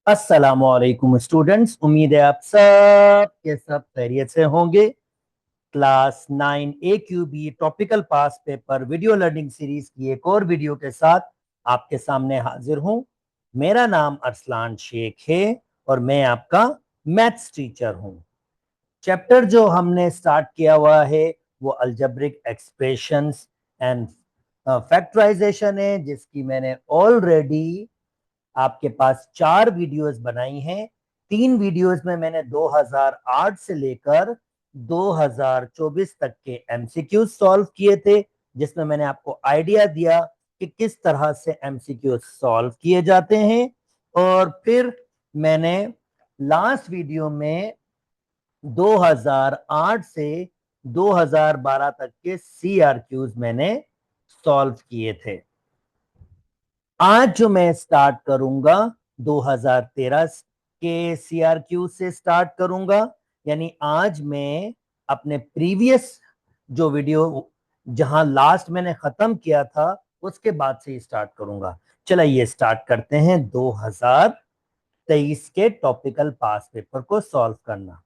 अस्सलामुअलैकुम स्टूडेंट्स, उम्मीद है आप सब के सब खैरियत से होंगे। क्लास 9 AQB टॉपिकल पास पेपर वीडियो लर्निंग सीरीज की एक और वीडियो के साथ आपके सामने हाजिर हूं। मेरा नाम अरसलान शेख है और मैं आपका मैथ्स टीचर हूं। चैप्टर जो हमने स्टार्ट किया हुआ है वो अलजेब्रिक एक्सप्रेशंस एंड फैक्टराइजेशन है, जिसकी मैंने ऑलरेडी आपके पास 4 वीडियोस बनाई हैं। 3 वीडियोस में मैंने 2008 से लेकर 2024 तक के एमसीक्यू सॉल्व किए थे, जिसमें मैंने आपको आइडिया दिया कि किस तरह से एमसीक्यू सॉल्व किए जाते हैं। और फिर मैंने लास्ट वीडियो में 2008 से 2012 तक के सीआरक्यूज मैंने सॉल्व किए थे। आज जो मैं स्टार्ट करूंगा 2013 के सीआरक्यू से स्टार्ट करूंगा। यानी आज मैं अपने प्रीवियस जो वीडियो जहां लास्ट मैंने खत्म किया था उसके बाद से स्टार्ट करूंगा। चलिए स्टार्ट करते हैं 2023 के टॉपिकल पास पेपर को सॉल्व करना।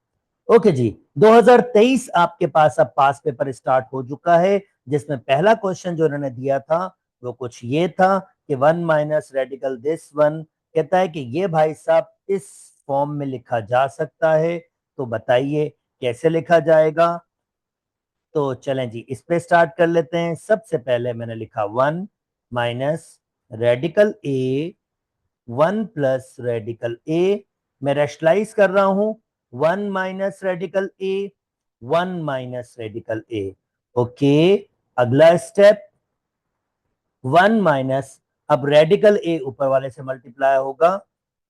ओके जी, 2023 आपके पास अब पास पेपर स्टार्ट हो चुका है, जिसमें पहला क्वेश्चन जो उन्होंने दिया था वो कुछ ये था कि 1 - रेडिकल दिस 1 कहता है कि ये भाई साहब इस फॉर्म में लिखा जा सकता है, तो बताइए कैसे लिखा जाएगा। तो चलें जी, इस पे स्टार्ट कर लेते हैं। सबसे पहले मैंने लिखा 1 - रेडिकल ए 1 + रेडिकल ए। मैं रेशनलाइज कर रहा हूं। 1 - रेडिकल ए 1 - रेडिकल ए। ओके, अगला स्टेप 1 - अब रेडिकल ए ऊपर वाले से मल्टीप्लाई होगा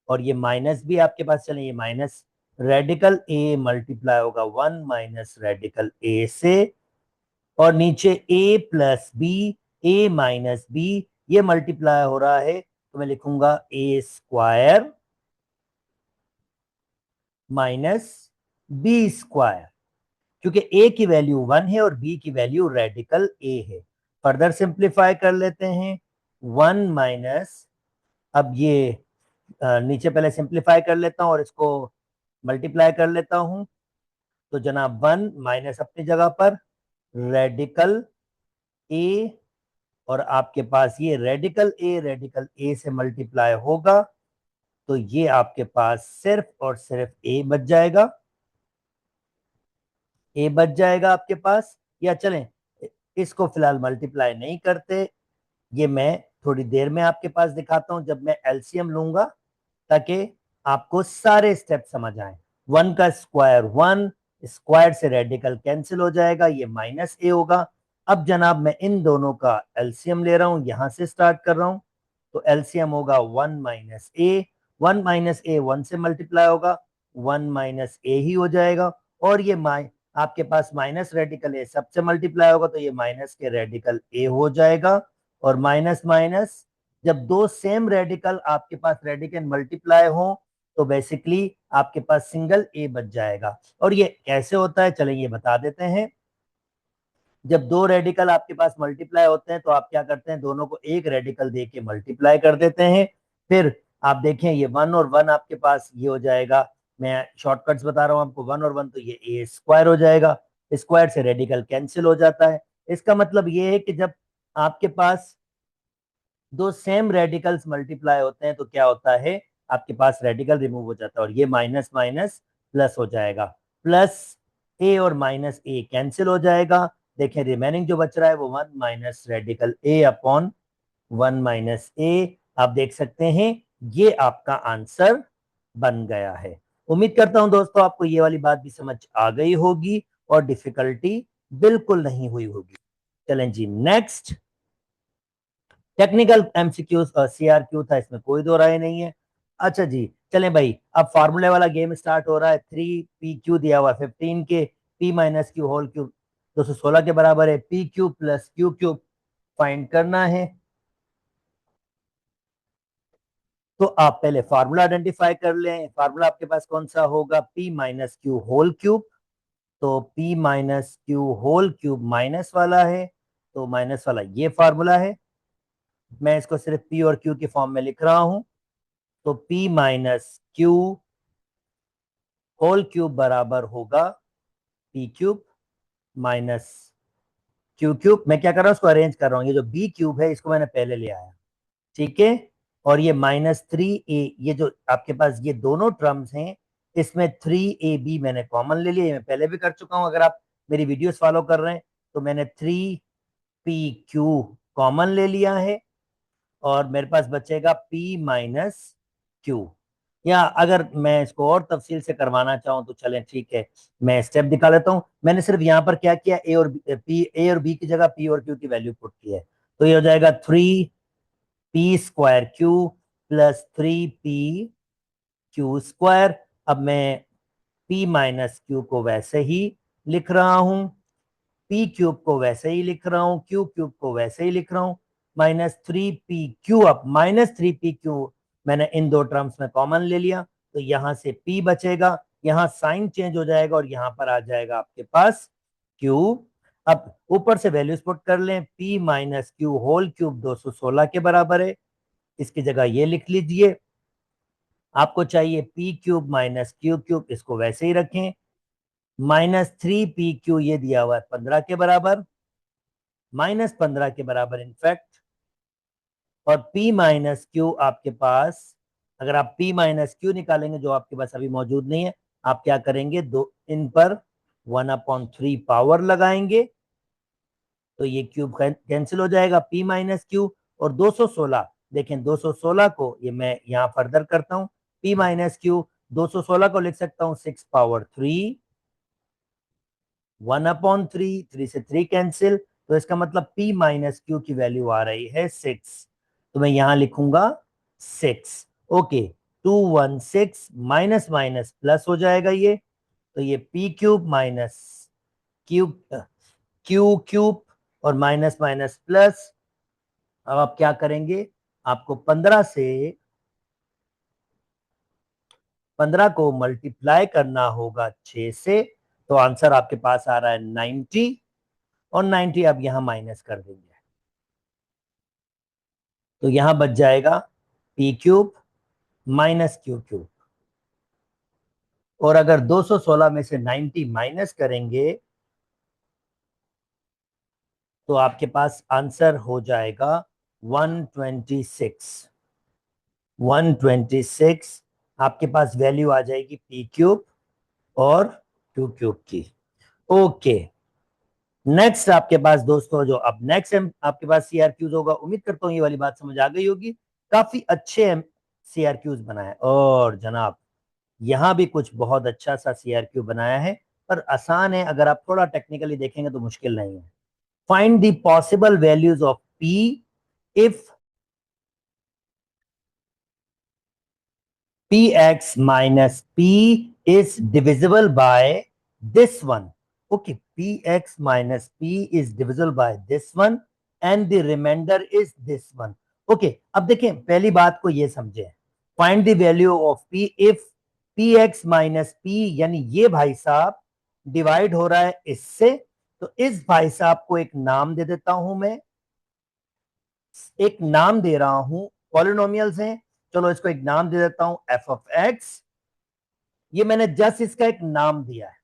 और ये माइनस भी आपके पास, चले ये माइनस रेडिकल ए मल्टीप्लाई होगा 1 - रेडिकल ए से, और नीचे a + b a - b ये मल्टीप्लाई हो रहा है, तो मैं लिखूंगा a² - b², क्योंकि a की वैल्यू 1 है और b की वैल्यू रेडिकल a है। फर्दर सिंप्लीफाई कर लेते हैं। 1 अब ये नीचे पहले सिंप्लीफाई कर लेता हूं और इसको मल्टीप्लाई कर लेता हूं। तो जनाब 1 माइनस अपनी जगह पर रेडिकल ए, और आपके पास ये रेडिकल ए से मल्टीप्लाई होगा, तो ये आपके पास सिर्फ और सिर्फ ए बच जाएगा। ए बच जाएगा आपके पास। या चलें इसको फिलहाल मल्टीप्लाई नहीं करते, ये मैं थोड़ी देर में आपके पास दिखाता हूं जब मैं एलसीएम लूंगा, ताकि आपको सारे स्टेप समझ आए। 1 का स्क्वायर 1, स्क्वायर से रेडिकल कैंसिल हो जाएगा, ये -a होगा। अब जनाब मैं इन दोनों का एलसीएम ले रहा हूं, यहां से स्टार्ट कर रहा हूं। तो एलसीएम होगा 1 - a, 1 - a 1 से मल्टीप्लाई होगा, 1 - a ही हो जाएगा। और ये आपके पास माइनस रेडिकल ए सबसे मल्टीप्लाई होगा, तो ये माइनस के रेडिकल ए हो जाएगा। और माइनस माइनस, जब दो सेम रेडिकल आपके पास रेडिकल मल्टीप्लाई हो, तो बेसिकली आपके पास सिंगल ए बच जाएगा। और ये कैसे होता है चलें ये बता देते हैं। जब दो रेडिकल आपके पास मल्टीप्लाई होते हैं तो आप क्या करते हैं, दोनों को एक रेडिकल दे के मल्टीप्लाई कर देते हैं। फिर आप देखें ये 1 और 1 आपके पास ये हो जाएगा, मैं शॉर्टकट्स बता रहा हूं आपको, 1 और 1 तो ये a² हो जाएगा। स्क्वायर से रेडिकल कैंसिल हो जाता है। इसका मतलब ये है कि जब आपके पास दो सेम रेडिकल्स मल्टीप्लाई होते हैं तो क्या होता है, आपके पास रेडिकल रिमूव हो जाता है और ये माइनस माइनस प्लस हो जाएगा। प्लस ए और माइनस ए कैंसिल हो जाएगा। देखें रिमेनिंग जो बच रहा है वो 1 - रेडिकल ए अपॉन 1 - ए। आप देख सकते हैं ये आपका आंसर बन गया है। उम्मीद करता हूं दोस्तों आपको ये वाली बात भी समझ आ गई होगी और डिफिकल्टी बिल्कुल नहीं हुई होगी। चलें जी नेक्स्ट, टेक्निकल एमसीक्यू सीआरक्यू था, इसमें कोई दो राय नहीं है। अच्छा जी, चलें भाई, अब फार्मूले वाला गेम स्टार्ट हो रहा है। 3PQ दिया हुआ 15 के, P - Q होल क्यूब 216 के बराबर है। PQ + Q³ फाइंड करना है। तो आप पहले फार्मूला आइडेंटिफाई कर लें। फार्मूला आपके पास कौन सा होगा, P - Q होल क्यूब। तो P - Q whole cube minus वाला है, तो माइनस वाला ये फार्मूला है। मैं इसको सिर्फ P और Q के फॉर्म में लिख रहा हूं। तो p minus Q whole cube बराबर होगा p cube minus Q cube. मैं क्या कर रहा हूँ, उसको अरेंज कर रहा हूँ। ये जो b क्यूब है इसको मैंने पहले ले आया, ठीक है। और ये -3a, ये जो आपके पास ये दोनों टर्म्स हैं, इसमें 3ab मैंने कॉमन ले लिया। ये मैं पहले भी कर चुका हूं, अगर आप मेरी वीडियोस फॉलो कर रहे हैं तो मैंने 3pq कॉमन ले लिया है और मेरे पास बचेगा p माइनस क्यू। या अगर मैं इसको और तफसील से करवाना चाहूँ तो चलें, ठीक है, मैं स्टेप दिखा लेता हूँ। मैंने सिर्फ यहाँ पर क्या किया, ए और बी की जगह p और q की वैल्यू पुट की है। तो ये हो जाएगा 3p² क्यू प्लस 3pq²। अब मैं p माइनस क्यू को वैसे ही लिख रहा हूं, p क्यूब को वैसे ही लिख रहा हूं, q क्यूब को वैसे ही लिख रहा हूं। -3pq, अब -3pq मैंने इन दो टर्म्स में कॉमन ले लिया, तो यहां से p बचेगा, यहां साइन चेंज हो जाएगा और यहां पर आ जाएगा आपके पास q। अब ऊपर से वैल्यूज पुट कर लें, p minus Q whole cube 216 के बराबर है, इसकी जगह ये लिख लीजिए। आपको चाहिए p cube minus Q cube, इसको वैसे ही रखें। -3pq ये दिया हुआ है 15 के बराबर, -15 के बराबर इनफैक्ट। और p माइनस क्यू आपके पास, अगर आप p माइनस क्यू निकालेंगे जो आपके पास अभी मौजूद नहीं है, आप क्या करेंगे, दो इन पर 1/3 पावर लगाएंगे तो ये क्यूब कैंसिल हो जाएगा, p माइनस क्यू। और 216, देखें 216 को ये मैं यहाँ फर्दर करता हूँ, p माइनस क्यू 216 को लिख सकता हूँ 6/3, 1/3, 3 से 3 कैंसिल, तो इसका मतलब p माइनस क्यू की वैल्यू आ रही है 6। तो मैं यहां लिखूंगा 6। ओके, 216 माइनस माइनस प्लस हो जाएगा ये, तो ये p cube minus cube Q cube और माइनस माइनस प्लस। अब आप क्या करेंगे, आपको 15 को मल्टीप्लाई करना होगा 6 से, तो आंसर आपके पास आ रहा है 90। और 90 अब यहां माइनस कर देंगे, तो यहां बच जाएगा p cube minus Q cube. और अगर 216 में से 90 माइनस करेंगे तो आपके पास आंसर हो जाएगा 126। 126 आपके पास वैल्यू आ जाएगी p क्यूब और क्यू क्यूब की। ओके, नेक्स्ट आपके पास दोस्तों, जो अब नेक्स्ट आपके पास सीआरक्यूज होगा, उम्मीद करता हूं ये वाली बात समझ आ गई होगी। काफी अच्छे सीआरक्यूज बनाए, और जनाब यहां भी कुछ बहुत अच्छा सा सीआरक्यू बनाया है, पर आसान है, अगर आप थोड़ा टेक्निकली देखेंगे तो मुश्किल नहीं है। Find the possible values of p if px minus p is divisible by this one. Okay, px minus p is divisible by this one and the remainder is this one. Okay, अब देखें, पहली बात को ये समझें, find the value of p if px minus p, यानी ये भाई साहब डिवाइड हो रहा है इससे, तो इस भाई साहब को एक नाम दे देता हूं मैं, एक नाम दे रहा हूं, पॉलिनोमियल्स हैं, चलो इसको एक नाम दे देता हूं एफ ऑफ एक्स। ये मैंने जस्ट इसका एक नाम दिया है।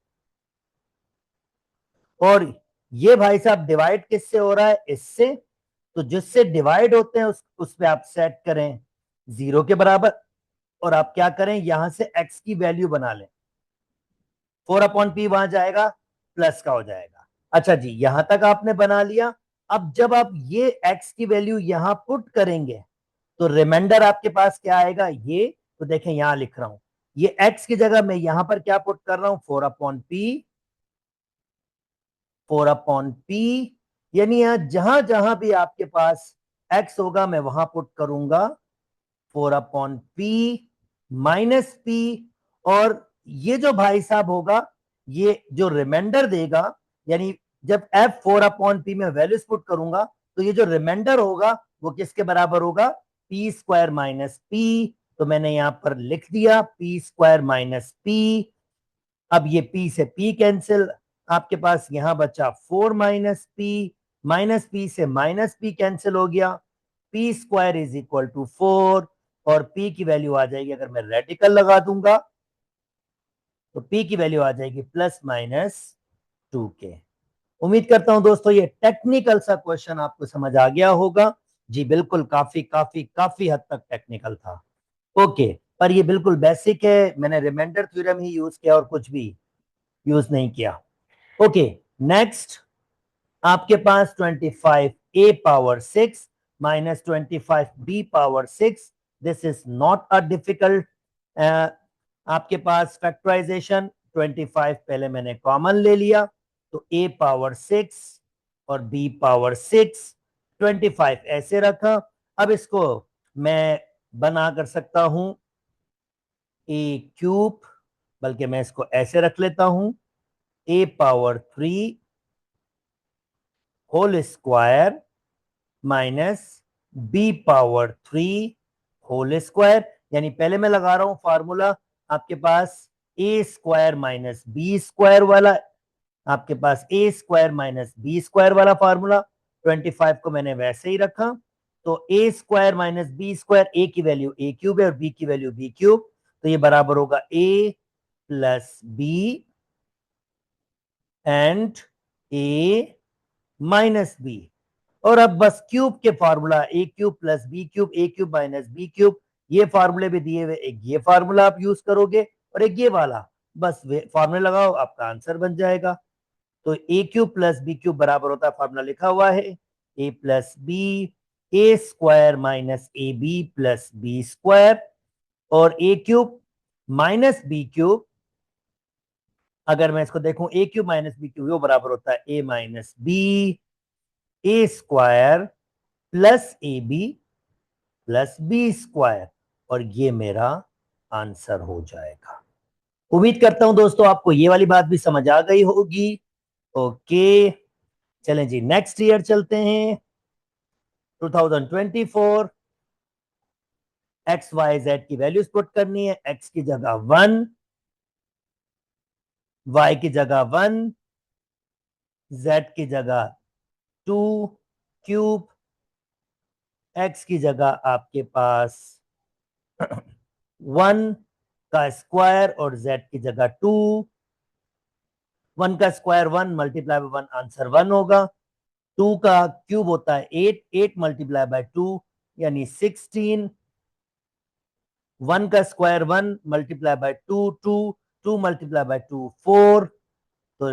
और ये भाई साहब डिवाइड किससे हो रहा है, इससे, तो जिससे डिवाइड होते हैं उस पे आप सेट करें 0 के बराबर, और आप क्या करें, यहां से x की वैल्यू बना लें, 4/p वहां जाएगा, प्लस का हो जाएगा। अच्छा जी, यहां तक आपने बना लिया। अब जब आप ये x की वैल्यू यहां पुट करेंगे तो रिमाइंडर आपके पास क्या आएगा, ये तो देखें यहां लिख रहा हूं, ये x की जगह मैं यहां पर क्या पुट कर रहा हूं, 4/p, 4/p, यानी यहां जहां जहां भी आपके पास x होगा मैं वहां पुट करूंगा 4/p माइनस p। और ये जो भाई साहब होगा, ये जो रिमाइंडर देगा, यानी जब f 4/p में वैल्यूज पुट करूंगा तो ये जो रिमाइंडर होगा वो किसके बराबर होगा, p² माइनस p। तो मैंने यहां पर लिख दिया p² माइनस p। अब ये p से p कैंसिल, आपके पास यहां बचा 4 - p से -p कैंसिल हो गया, p² इज इक्वल टू 4। और P की वैल्यू आ जाएगी, अगर मैं रेडिकल लगा दूंगा तो P की वैल्यू आ जाएगी +-2k। उम्मीद करता हूं दोस्तों ये टेक्निकल सा क्वेश्चन आपको समझ आ गया होगा। जी बिल्कुल, काफी काफी काफी हद तक टेक्निकल था। ओके, पर ये बिल्कुल बेसिक है, मैंने रिमाइंडर थ्योरम ही यूज किया और कुछ भी यूज नहीं किया। ओके, नेक्स्ट आपके पास 25a⁻6 -25b⁻6। This is not a difficult. आपके पास फैक्टराइजेशन 25 पहले मैंने कॉमन ले लिया, तो a⁻6 और b⁻6, 25 ऐसे रखा। अब इसको मैं बना कर सकता हूं a³ बल्कि मैं इसको ऐसे रख लेता हूं a⁻3 whole square -b⁻3 whole square. यानी पहले मैं लगा रहा हूं फार्मूला आपके पास a² - b² वाला, आपके पास a² - b² वाला फार्मूला। 25 को मैंने वैसे ही रखा, तो a² - b², a की वैल्यू a³ है और b की वैल्यू b³, तो ये बराबर होगा a + b and a - b। और अब बस क्यूब के formula a³ + b³, a³ - b³, ये फार्मूले भी दिए हुए, एक ये फार्मूला आप यूज करोगे और एक ये वाला, बस फार्मूले लगाओ, आपका आंसर बन जाएगा। तो a³ + b³ बराबर होता है, फार्मूला लिखा हुआ है a + b, a² - ab + b², और a³ - b³, अगर मैं इसको देखूं a³ - b³ वो बराबर होता है a - b, a² + ab + b², और ये मेरा आंसर हो जाएगा। उम्मीद करता हूं दोस्तों आपको ये वाली बात भी समझ आ गई होगी। ओके, चलें जी नेक्स्ट ईयर चलते हैं, 2024। एक्स वाई जेड की वैल्यूज पुट करनी है। एक्स की जगह 1, वाई की जगह 1, जेड की जगह 2 क्यूब, एक्स की जगह आपके पास 1 का स्क्वायर और जेड की जगह 2। 1 का स्क्वायर 1 मल्टीप्लाई बाय 1, आंसर 1 होगा। 2 का क्यूब होता है 8, 8 मल्टीप्लाई बाय 2 यानी 16। 1 का square 1 multiply by 2 2, 2 multiply by 2 4, तो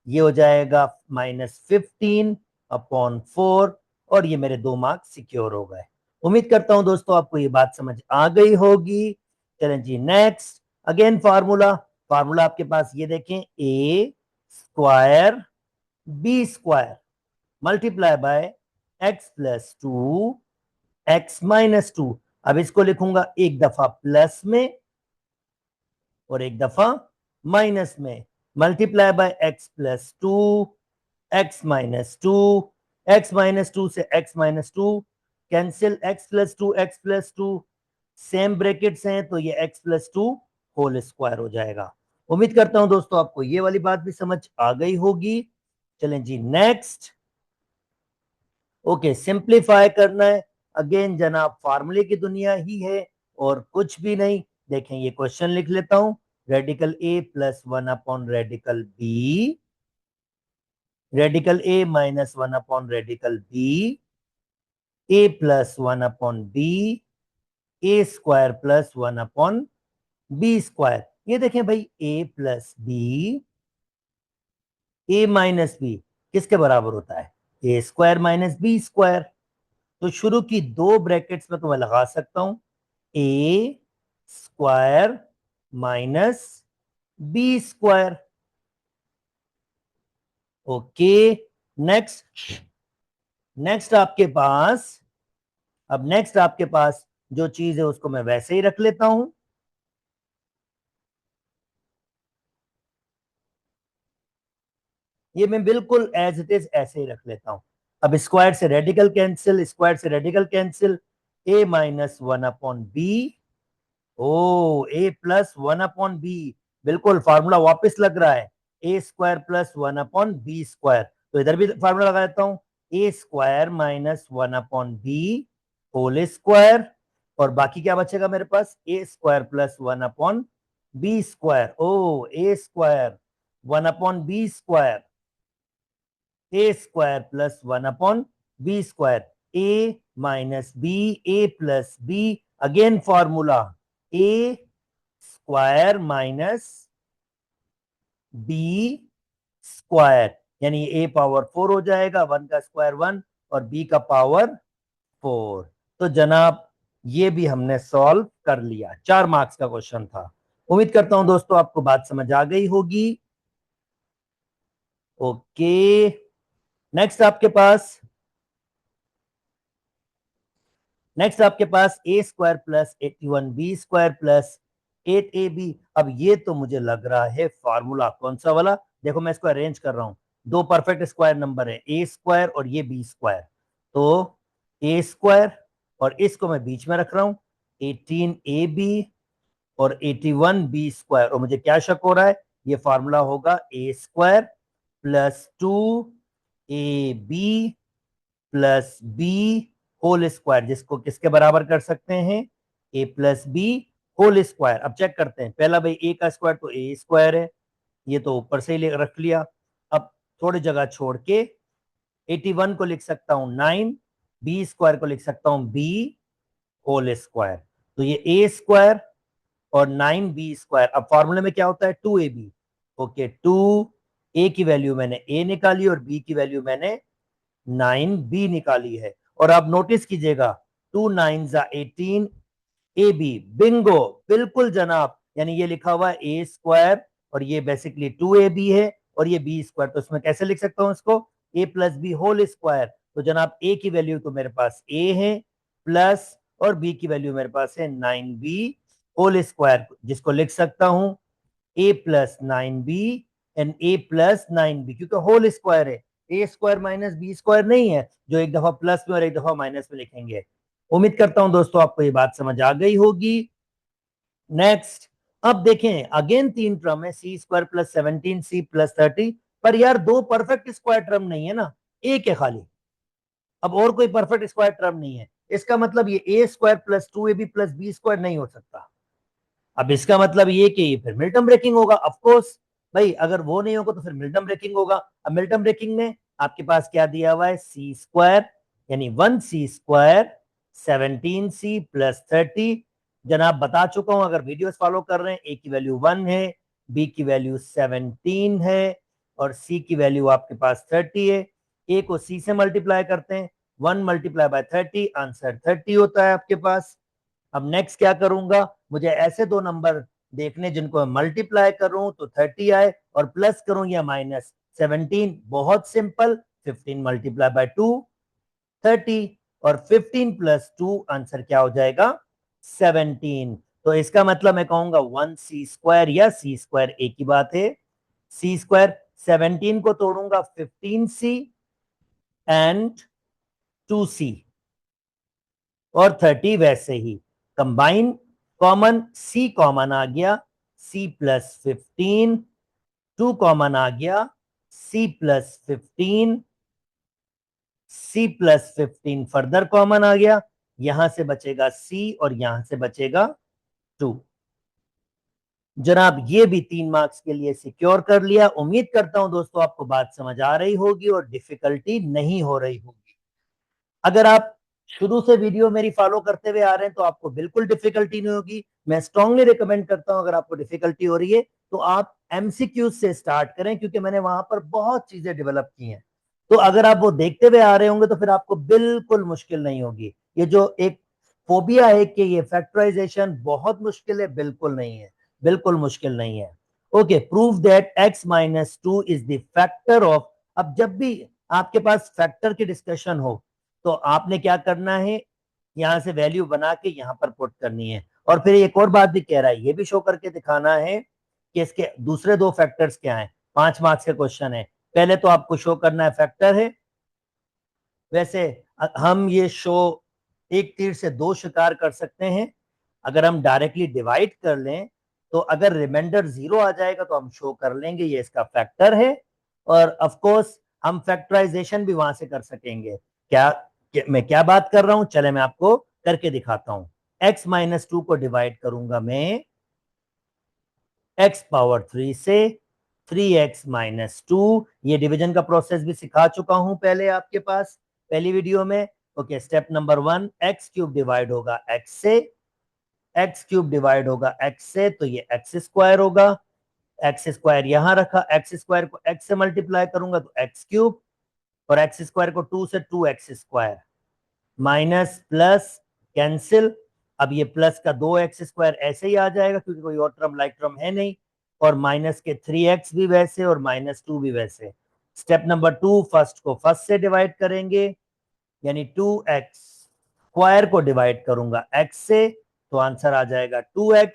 ये हो जाएगा -15/4, और ये मेरे 2 मार्क्स सिक्योर हो गए। उम्मीद करता हूं दोस्तों आपको ये बात समझ आ गई होगी। चलें जी नेक्स्ट, अगेन फार्मूला। फार्मूला आपके पास ये देखें, a² b² multiply by x + 2 x - 2। अब इसको लिखूंगा एक दफा प्लस में और एक दफा माइनस में, multiply by x + 2 x - 2, x - 2 से x - 2 cancel, x + 2 x + 2 same brackets हैं, तो ये x + 2 होल स्क्वायर हो जाएगा। उम्मीद करता हूं दोस्तों आपको ये वाली बात भी समझ आ गई होगी। चलें जी नेक्स्ट। ओके, सिंप्लीफाई करना है। अगेन जनाब फार्मूले की दुनिया ही है और कुछ भी नहीं। देखें ये क्वेश्चन लिख लेता हूं, radical a + 1 radical b, radical a - 1 radical b, a + 1/b, a² + 1/b²। ये देखें भाई, a + b, a - b किसके बराबर होता है? a² - b²। तो शुरू की दो ब्रैकेट्स में तो मैं लगा सकता हूं a² - b²। Okay, next. Next आपके पास, अब नेक्स्ट आपके पास जो चीज है उसको मैं वैसे ही रख लेता हूं। ये मैं बिल्कुल एज इट इज ऐसे ही रख लेता हूं। अब स्क्वायर से रेडिकल कैंसिल, स्क्वायर से रेडिकल कैंसिल, a - 1/b, ओ a + 1/b, बिल्कुल फार्मूला वापस लग रहा है, a² + 1/b²। तो इधर भी फार्मूला लगा देता हूं, a² - 1/b होल स्क्वायर और बाकी क्या बचेगा मेरे पास, A square plus 1/b²। O A square 1/b², A square plus 1/b², A minus B, A plus B, again formula A square minus B square, यानी ए पावर 4 हो जाएगा, 1 का स्क्वायर 1 और बी का पावर 4। तो जनाब ये भी हमने सॉल्व कर लिया, 4 मार्क्स का क्वेश्चन था। उम्मीद करता हूं दोस्तों आपको बात समझ आ गई होगी। ओके, नेक्स्ट आपके पास A square plus 81b² plus 8ab। अब ये तो मुझे लग रहा है फॉर्मूला कौन सा वाला, देखो मैं इसको अरेंज कर रहा हूं, दो परफेक्ट स्क्वायर नंबर है, ए स्क्वायर और ये बी स्क्वायर। तो ए स्क्वायर और इसको मैं बीच में रख रहा हूं, 18ab और 81b²। और मुझे क्या शक हो रहा है, ये फॉर्मूला होगा A square plus 2ab plus B whole square, जिसको किसके बराबर कर सकते हैं, A plus B whole square. अब चेक करते हैं, पहला भाई ए का स्क्वायर तो ए स्क्वायर है, ये तो ऊपर से ही रख लिया। अब थोड़ी जगह छोड़ के 81 को लिख सकता हूं 9, बी स्क्वायर को लिख सकता हूं बी होल स्क्वायर। तो ये ए स्क्वायर और 9b²। अब फॉर्मूले में क्या होता है, 2ab। ओके, 2a की वैल्यू मैंने a निकाली और b की वैल्यू मैंने 9b निकाली है। और आप नोटिस कीजिएगा, 2 9 18 ए बी, बिंगो, बिल्कुल जनाब, यानी ये लिखा हुआ है ए स्क्वायर और ये बेसिकली 2ab है और ये बी स्क्वायर। तो इसमें कैसे लिख सकता हूं इसको, ए प्लस बी होल स्क्वायर। तो जनाब ए की वैल्यू तो मेरे पास ए है प्लस, और बी की वैल्यू मेरे पास है 9b होल स्क्वायर, जिसको लिख सकता हूं A plus 9b and A plus 9b, क्योंकि होल स्क्वायर है, A square minus B square नहीं है जो एक दफा प्लस में और एक दफा माइनस में लिखेंगे। उम्मीद करता हूं दोस्तों आपको ये बात समझ आ गई होगी। नेक्स्ट, अब देखें अगेन 3 टर्म है, सी स्क्वायर प्लस 17 सी प्लस 30, पर यार दो परफेक्ट स्क्वायर टर्म नहीं है ना, एक है खाली। अब और कोई परफेक्ट स्क्वायर टर्म नहीं है, इसका मतलब ये A square plus 2ab plus B square नहीं हो सकता। अब इसका मतलब ये कि फिर मिल्टन ब्रेकिंग होगा, ऑफ कोर्स भाई, अगर वो नहीं होगा तो फिर मिल्टन ब्रेकिंग होगा। अब मिल्टन ब्रेकिंग में आपके पास क्या दिया हुआ है, सी स्क्वायर, यानी 1c² 17c प्लस 30। जनाब बता चुका हूं, अगर वीडियोस फॉलो कर रहे हैं, ए की वैल्यू 1 है, बी की वैल्यू 17 है और सी की वैल्यू आपके पास 30 है। ए को सी से मल्टीप्लाई करते हैं, 1 मल्टीप्लाई बाय 30, आंसर 30 होता है आपके पास। अब नेक्स्ट क्या करूंगा, मुझे ऐसे दो नंबर देखने जिनको मैं मल्टीप्लाई करूं तो 30 आए, और प्लस करूं या माइनस 17, बहुत सिंपल, 15 मल्टीप्लाई बाय 2 30, और 15 प्लस 2 आंसर क्या हो जाएगा, 17। तो इसका मतलब मैं कहूंगा 1c² या c² एक ही बात है। c², 17 को तोड़ूंगा 15c एंड 2c, और 30 वैसे ही कंबाइन, कॉमन सी कॉमन आ गया, सी प्लस 15, 2 कॉमन आ गया, C plus 15, C plus 15 further common आ गया, यहां से बचेगा सी और यहां से बचेगा 2। जनाब ये भी 3 मार्क्स के लिए सिक्योर कर लिया। उम्मीद करता हूं दोस्तों आपको बात समझ आ रही होगी और डिफिकल्टी नहीं हो रही होगी। अगर आप शुरू से वीडियो मेरी फॉलो करते हुए आ रहे हैं तो आपको बिल्कुल डिफिकल्टी नहीं होगी। मैं स्ट्रांगली रिकमेंड करता हूं, अगर आपको डिफिकल्टी हो रही है तो आप एमसीक्यू से स्टार्ट करें, क्योंकि मैंने वहां पर बहुत चीजें डेवलप की हैं। तो अगर आप वो देखते हुए आ रहे होंगे तो फिर आपको बिल्कुल मुश्किल नहीं होगी। ये जो एक फोबिया है कि ये फैक्टराइजेशन बहुत मुश्किल है, बिल्कुल नहीं है, बिल्कुल मुश्किल नहीं है। Okay, prove that x minus 2 is the factor of. अब जब भी आपके पास फैक्टर की डिस्कशन हो तो आपने क्या करना है, यहां से वैल्यू बना के यहां पर पुट करनी है। और फिर एक और बात भी कह रहा है, ये भी शो करके दिखाना है कि इसके दूसरे दो फैक्टर्स क्या हैं। 5 मार्क्स का क्वेश्चन है, पहले तो आपको शो करना है फैक्टर है। वैसे हम ये शो एक तीर से दो शिकार कर सकते हैं। अगर हम डायरेक्टली डिवाइड कर लें तो अगर रिमाइंडर 0 आ जाएगा तो हम शो कर लेंगे ये इसका फैक्टर है, और ऑफ कोर्स हम फैक्टराइजेशन भी वहां से कर सकेंगे। क्या मैं क्या बात कर रहा हूं, चले मैं आपको करके दिखाता हूं। x माइनस 2 को डिवाइड करूंगा मैं x पावर 3 से, 3x माइनस 2। ये डिवीजन का प्रोसेस भी सिखा चुका हूं पहले आपके पास पहली वीडियो में। Okay, step number 1, x cube divide होगा x से, एक्स क्यूब डिवाइड होगा x से, तो ये एक्स स्क्वायर होगा। एक्स स्क्वायर यहां रखा, एक्स स्क्वायर को x से मल्टीप्लाई करूंगा तो एक्स क्यूब, और एक्स स्क्वायर को 2 से 2x square, minus plus cancel. अब ये प्लस का 2x स्क्वायर ऐसे ही आ जाएगा क्योंकि कोई और टर्म लाइक टर्म है नहीं, और माइनस के 3x भी वैसे और माइनस 2 भी वैसे। स्टेप नंबर 2, फर्स्ट को फर्स्ट से डिवाइड करेंगे, यानी 2x स्क्वायर को डिवाइड करूंगा x से, तो आंसर आ जाएगा 2x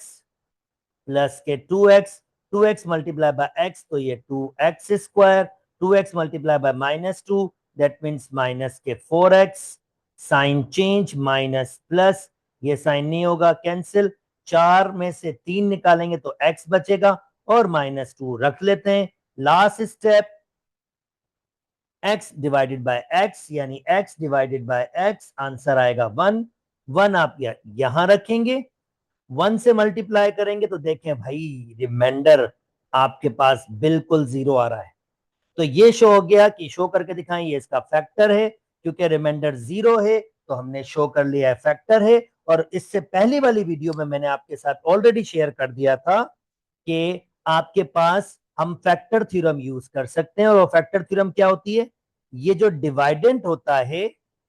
प्लस के 2x, 2x multiply bye x, तो ये 2x square, 2x multiply by minus 2, that means minus के 4x, sign change, minus plus, ये साइन नहीं होगा, कैंसिल। 4 में से 3 निकालेंगे तो x बचेगा और माइनस 2 रख लेते हैं। Last step, x divided by x, यानी x divided by x, answer आएगा 1। 1 आप यहां रखेंगे, 1 से मल्टीप्लाई करेंगे तो देखें भाई रिमाइंडर आपके पास बिल्कुल 0 आ रहा है। तो ये शो हो गया कि शो करके दिखाएं ये इसका फैक्टर है, क्योंकि रिमाइंडर 0 है तो हमने शो कर लिया है फैक्टर है। और इससे पहली वाली वीडियो में मैंने आपके साथ ऑलरेडी शेयर कर दिया था कि आपके पास हम फैक्टर थ्योरम यूज कर सकते हैं। और वो फैक्टर थ्योरम क्या होती है, ये जो डिवाइडेंट होता है,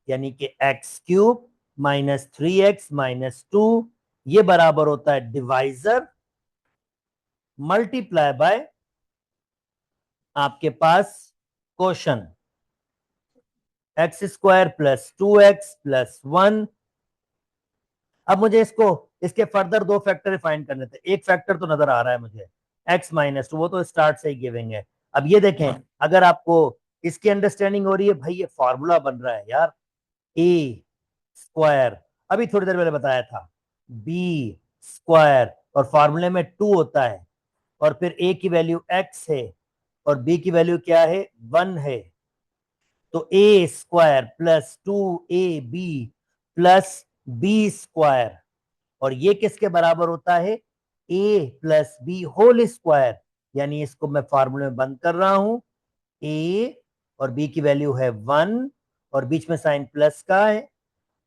यानी कि x cube minus 3x minus 2, ये बराबर होता है डिवाइजर मल्टीप्लाई बाय आपके पास quotient, X square plus 2x plus 1। अब मुझे इसके फर्दर 2 फैक्टर फाइंड करने थे। एक फैक्टर तो नजर आ रहा है मुझे, x माइनस 2, वो तो स्टार्ट से ही गिविंग है। अब ये देखें, अगर आपको इसकी अंडरस्टैंडिंग हो रही है, भाई ये फॉर्मूला बन रहा है यार, ए स्क्वायर, अभी थोड़ी देर पहले बताया था, बी स्क्वायर, और फॉर्मूले में 2 होता है, और फिर ए की वैल्यू x है और बी की वैल्यू क्या है, 1 है। तो A square plus 2ab plus B square, और ये किसके बराबर होता है, a plus B whole square. यानी इसको मैं फॉर्मूले में बंद कर रहा हूं, a और b की वैल्यू है 1 और बीच में साइन प्लस का है,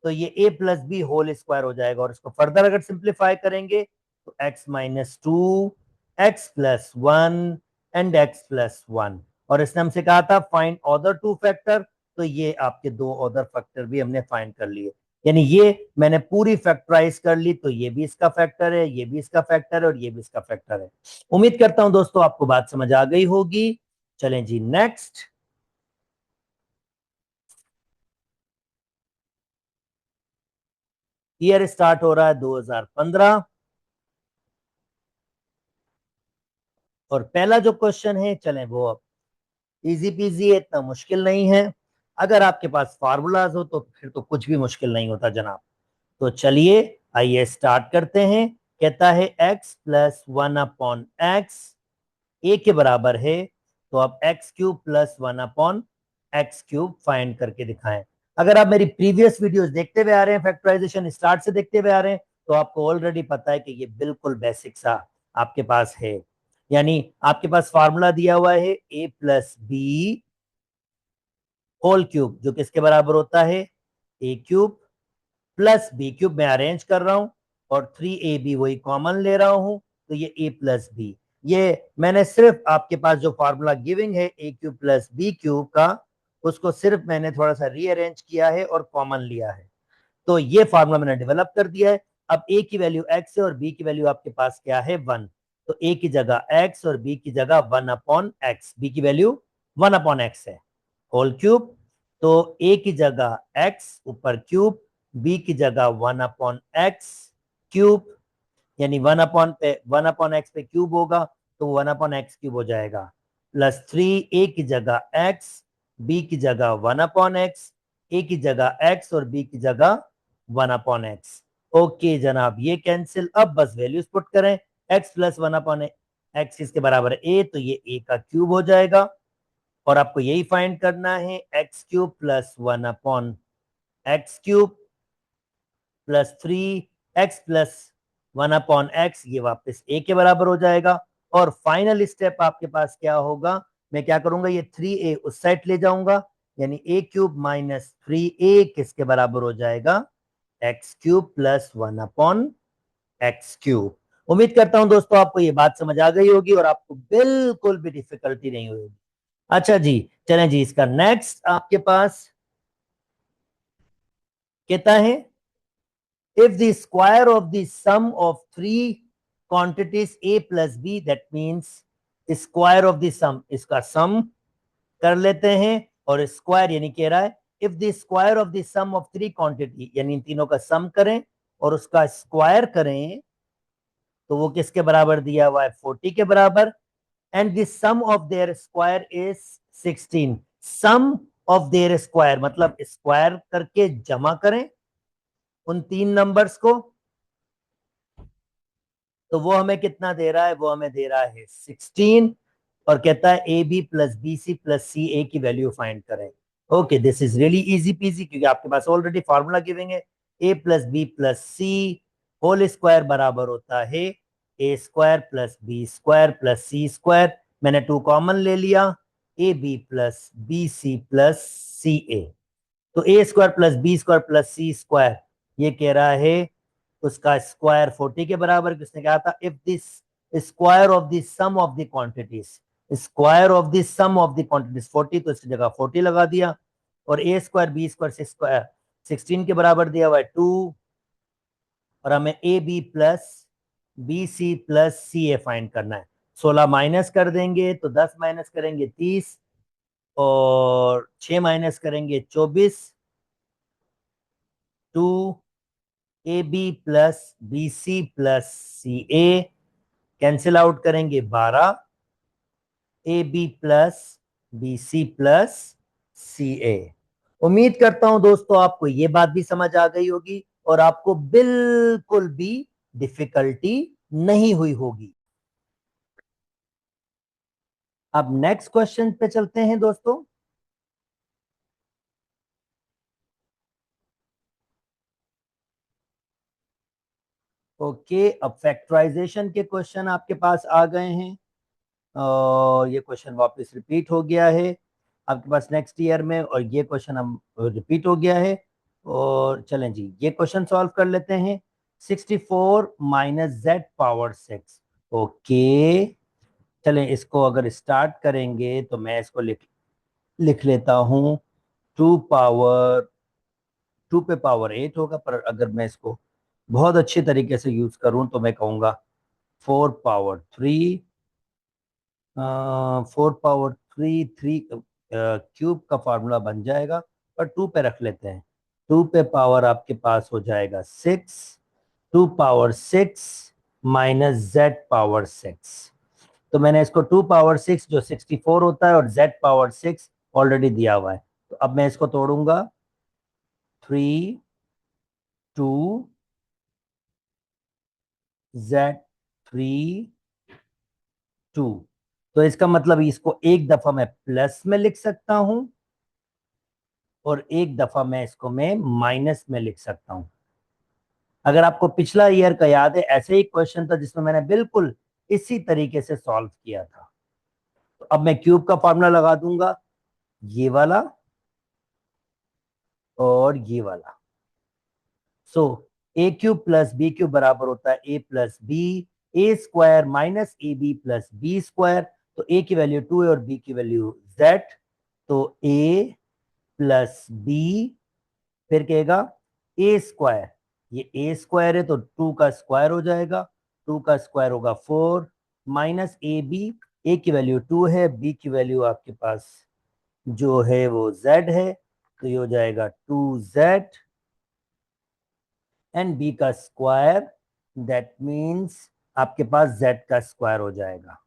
तो ये a plus B whole square हो जाएगा। और इसको फर्दर अगर सिंप्लीफाई करेंगे तो x minus 2, x plus 1 and x plus 1। और इसने हमसे कहा था फाइंड अदर 2 फैक्टर, तो ये आपके 2 अदर फैक्टर भी हमने फाइंड कर लिए। यानी ये मैंने पूरी फैक्टराइज कर ली, तो ये भी इसका फैक्टर है, ये भी इसका फैक्टर है और ये भी इसका फैक्टर है। उम्मीद करता हूं दोस्तों आपको बात समझ आ गई होगी। चलें जी नेक्स्ट। ईयर स्टार्ट हो रहा है 2015, और पहला जो क्वेश्चन है, चलें वो अब इजी पीजी है, इतना मुश्किल नहीं है। अगर आपके पास फार्मूलाज हो तो फिर तो कुछ भी मुश्किल नहीं होता जनाब। तो चलिए आइए स्टार्ट करते हैं। कहता है x प्लस 1 अपॉन एक्स ए के बराबर है, तो आप x cube plus 1 upon X cube find करके दिखाएं। अगर आप मेरी प्रीवियस वीडियोस देखते हुए आ रहे हैं, फैक्टराइजेशन स्टार्ट से देखते हुए आ रहे हैं, तो आपको ऑलरेडी पता है कि ये बिल्कुल बेसिक सा आपके पास है। यानी आपके पास फार्मूला दिया हुआ है a plus B whole cube, जो किसके बराबर होता है, A cube plus B cube, मैं अरेंज कर रहा हूं, और 3ab वही कॉमन ले रहा हूं, तो ये a प्लस बी। ये मैंने सिर्फ आपके पास जो फार्मूला गिविंग है A cube plus B cube का, उसको सिर्फ मैंने थोड़ा सा रीअरेंज किया है और कॉमन लिया है। तो ये फार्मूला मैंने डेवलप कर दिया है। अब ए की वैल्यू एक्स है और बी की वैल्यू आपके पास क्या है, 1। तो ए की जगह एक्स और बी की जगह 1 अपॉन एक्स, बी की वैल्यू 1 अपॉन एक्स है, होल क्यूब। तो ए की जगह एक्स ऊपर क्यूब, बी की जगह 1 अपॉन एक्स क्यूब, यानी 1 अपॉन एक्स पे क्यूब होगा तो 1 अपॉन एक्स क्यूब हो जाएगा, प्लस 3 ए की जगह एक्स, बी की जगह 1 अपॉन एक्स, ए की जगह एक्स और बी की जगह 1 अपॉन एक्स। ओके जनाब, ये कैंसिल। अब बस वैल्यूज पुट करें, एक्स प्लस 1 अपॉन एक्स इसके बराबर है ए, तो ये ए का क्यूब हो जाएगा। और आपको यही फाइंड करना है, x cube plus 1 upon X cube plus 3 x plus 1/x ये वापस a के बराबर हो जाएगा। और फाइनल स्टेप आपके पास क्या होगा, मैं क्या करूंगा, ये 3a उस साइड ले जाऊंगा, यानी a³ माइनस 3a किसके बराबर हो जाएगा, x³ प्लस 1/x³। उम्मीद करता हूं दोस्तों आपको ये बात समझ आ गई होगी और आपको बिल्कुल भी डिफिकल्टी नहीं होगी। अच्छा जी, चलें जी, इसका नेक्स्ट आपके पास कहता है if the square of the sum of three quantities a plus b, that means square of the sum, इसका sum कर लेते हैं और स्क्वायर यानी कह रहा है if the square of the sum of three quantity, यानी इन तीनों का सम करें और उसका स्क्वायर करें तो वो किसके बराबर दिया हुआ है, 40 के बराबर। And the sum of their square is 16। Sum of their square मतलब स्क्वायर करके जमा करें उन तीन नंबर्स को, तो वो हमें कितना दे रहा है, वो हमें दे रहा है 16। और कहता है A B plus B C plus C A की वैल्यू फाइंड करें। Okay, this is really easy peasy, क्योंकि आपके पास ऑलरेडी फार्मूला गिविंग है, A plus B plus C whole square बराबर होता है A square plus B square plus C square. मैंने 2 कॉमन ले लिया, A B plus B C plus C A. तो A square plus B square plus C square ये कह रहा है उसका स्क्वायर 40 के बराबर। किसने कहा था, if this square of the sum of the quantities, square of the sum of the quantities 40, तो इसकी जगह 40 लगा दिया। और A square B square C square 16 के बराबर दिया हुआ है 2। और हमें A B plus B C plus C A find करना है। 16 माइनस कर देंगे तो 10 माइनस करेंगे 30 और 6 माइनस करेंगे 24। 2 A B plus B C plus C A cancel out करेंगे 12। A B plus B C plus C A. उम्मीद करता हूं दोस्तों आपको ये बात भी समझ आ गई होगी और आपको बिल्कुल भी डिफिकल्टी नहीं हुई होगी। अब नेक्स्ट क्वेश्चन पे चलते हैं दोस्तों। ओके, अब फैक्टराइजेशन के क्वेश्चन आपके पास आ गए हैं और ये क्वेश्चन वापस रिपीट हो गया है आपके पास नेक्स्ट ईयर में, और ये क्वेश्चन हम रिपीट हो गया है। और चलें जी, ये क्वेश्चन सॉल्व कर लेते हैं। 64 माइनस जेड पावर 6। ओके, चलें इसको अगर स्टार्ट करेंगे तो मैं इसको लिख लिख लेता हूँ। 2 पे पावर 8 होगा, पर अगर मैं इसको बहुत अच्छे तरीके से यूज करूं तो मैं कहूंगा 4 पावर 3। 4 पावर 3 क्यूब का फार्मूला बन जाएगा, पर 2 पे रख लेते हैं। 2 पे पावर आपके पास हो जाएगा 6। 2 पावर 6 माइनस जेड पावर 6। तो मैंने इसको 2 पावर 6 जो 64 होता है और जेड पावर 6 ऑलरेडी दिया हुआ है, तो अब मैं इसको तोड़ूंगा। 3 2 Z3 2। तो इसका मतलब इसको एक दफा मैं प्लस में लिख सकता हूं और एक दफा मैं इसको मैं माइनस में लिख सकता हूं। अगर आपको पिछला ईयर का याद है, ऐसे ही क्वेश्चन था जिसमें मैंने बिल्कुल इसी तरीके से सॉल्व किया था। तो अब मैं क्यूब का फॉर्मूला लगा दूंगा, ये वाला और ये वाला। So A cube plus B cube बराबर होता है A plus B A square minus A B plus B square. तो ए की वैल्यू 2 है और बी की वैल्यू z। तो ए प्लस बी, फिर कहेगा ए स्क्वायर, ये ए स्क्वायर है तो 2 का स्क्वायर हो जाएगा, 2 का स्क्वायर होगा 4 माइनस ए बी, ए की वैल्यू 2 है, बी की वैल्यू आपके पास जो है वो z है, तो ये हो जाएगा 2z एंड बी का स्क्वायर, दैट मीन्स आपके पास z का स्क्वायर हो जाएगा।